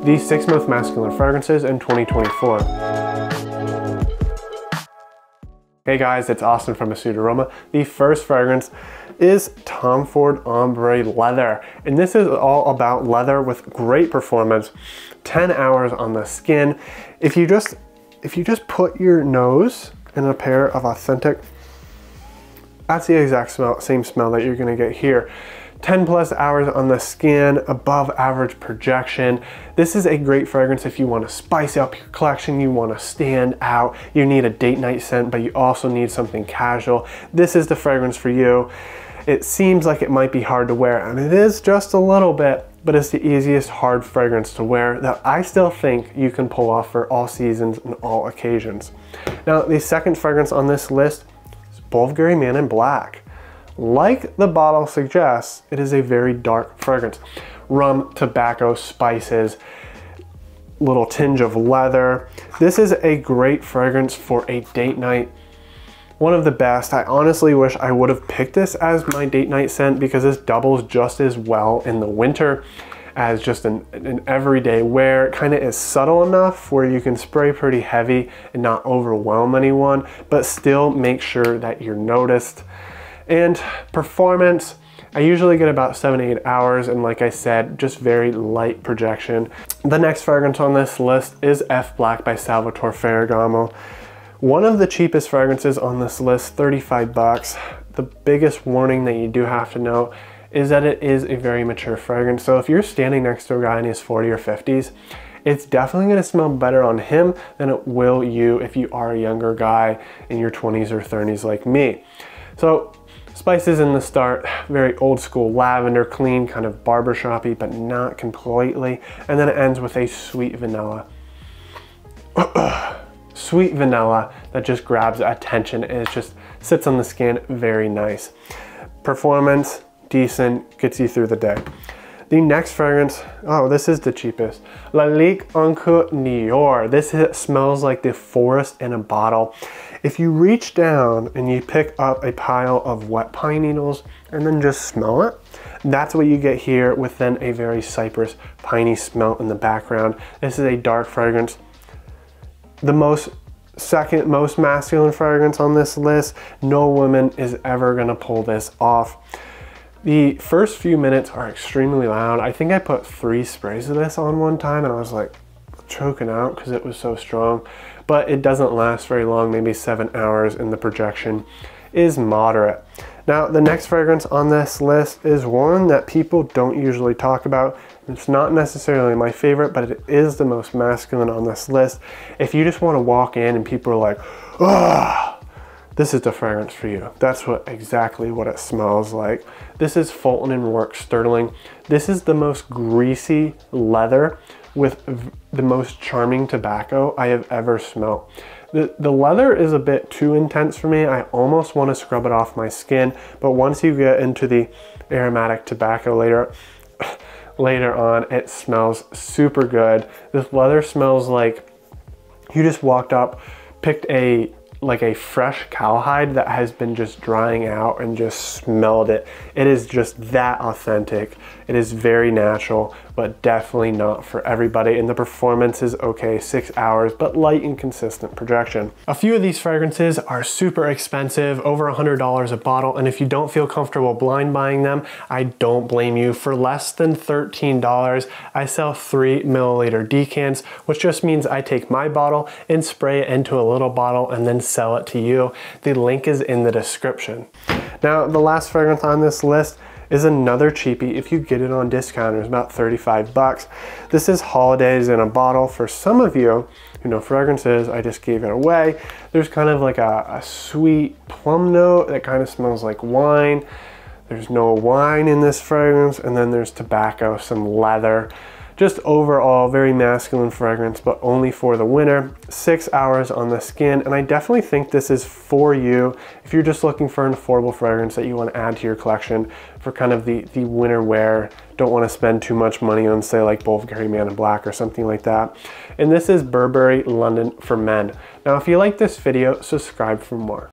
the 6 most masculine fragrances in 2024. Hey guys, it's Austin from Pursuit Aroma. The first fragrance is Tom Ford Ombre Leather. And this is all about leather with great performance. 10 hours on the skin. If you just put your nose in a pair of authentic, that's the exact same smell that you're gonna get here. 10 plus hours on the skin, above average projection. This is a great fragrance if you want to spice up your collection, you want to stand out, you need a date night scent, but you also need something casual. This is the fragrance for you. It seems like it might be hard to wear, and it is just a little bit, but it's the easiest hard fragrance to wear that I still think you can pull off for all seasons and all occasions. Now, the second fragrance on this list is Bulgari Man in Black. Like the bottle suggests, it is a very dark fragrance. Rum, tobacco, spices, little tinge of leather. This is a great fragrance for a date night. One of the best. I honestly wish I would have picked this as my date night scent because this doubles just as well in the winter as just an everyday wear. It kind of is subtle enough where you can spray pretty heavy and not overwhelm anyone, but still make sure that you're noticed. And performance, I usually get about 7 to 8 hours, and like I said, just very light projection. The next fragrance on this list is F Black by Salvatore Ferragamo. One of the cheapest fragrances on this list, 35 bucks. The biggest warning that you do have to know is that it is a very mature fragrance. So if you're standing next to a guy in his 40s or 50s, it's definitely gonna smell better on him than it will you if you are a younger guy in your 20s or 30s like me. So spices in the start, very old school lavender, clean, kind of barbershop-y, but not completely. And then it ends with a sweet vanilla. Sweet vanilla that just grabs attention and it just sits on the skin, very nice. Performance, decent, gets you through the day. The next fragrance, oh, this is the cheapest. Lalique Encoeur Nior. This smells like the forest in a bottle. If you reach down and you pick up a pile of wet pine needles and then just smell it, that's what you get here with then a very cypress, piney smell in the background. This is a dark fragrance. The second most masculine fragrance on this list. No woman is ever gonna pull this off. The first few minutes are extremely loud. I think I put 3 sprays of this on one time and I was like choking out because it was so strong, but it doesn't last very long, maybe 7 hours, and the projection is moderate. Now, the next fragrance on this list is one that people don't usually talk about. It's not necessarily my favorite, but it is the most masculine on this list. If you just want to walk in and people are like, ah, this is the fragrance for you. That's exactly what it smells like. This is Fulton & Rourke Sterling. This is the most greasy leather with the most charming tobacco I have ever smelled. The leather is a bit too intense for me. I almost want to scrub it off my skin, but once you get into the aromatic tobacco later on, it smells super good. This leather smells like you just walked up, picked a fresh cowhide that has been just drying out and just smelled it. It is just that authentic. It is very natural, but definitely not for everybody. And the performance is okay, 6 hours, but light and consistent projection. A few of these fragrances are super expensive, over $100 a bottle. And if you don't feel comfortable blind buying them, I don't blame you. For less than $13, I sell 3 milliliter decants, which just means I take my bottle and spray it into a little bottle and then sell it to you. The link is in the description. Now, the last fragrance on this list is another cheapie if you get it on discount. It's about 35 bucks. This is Holidays in a Bottle. For some of you who know fragrances, I just gave it away. There's kind of like a sweet plum note that kind of smells like wine. There's no wine in this fragrance, and then there's tobacco, some leather. Just overall, very masculine fragrance, but only for the winter. 6 hours on the skin, and I definitely think this is for you if you're just looking for an affordable fragrance that you want to add to your collection for kind of the winter wear. Don't want to spend too much money on, say, like Bulgari Man in Black or something like that. And this is Burberry London for Men. Now, if you like this video, subscribe for more.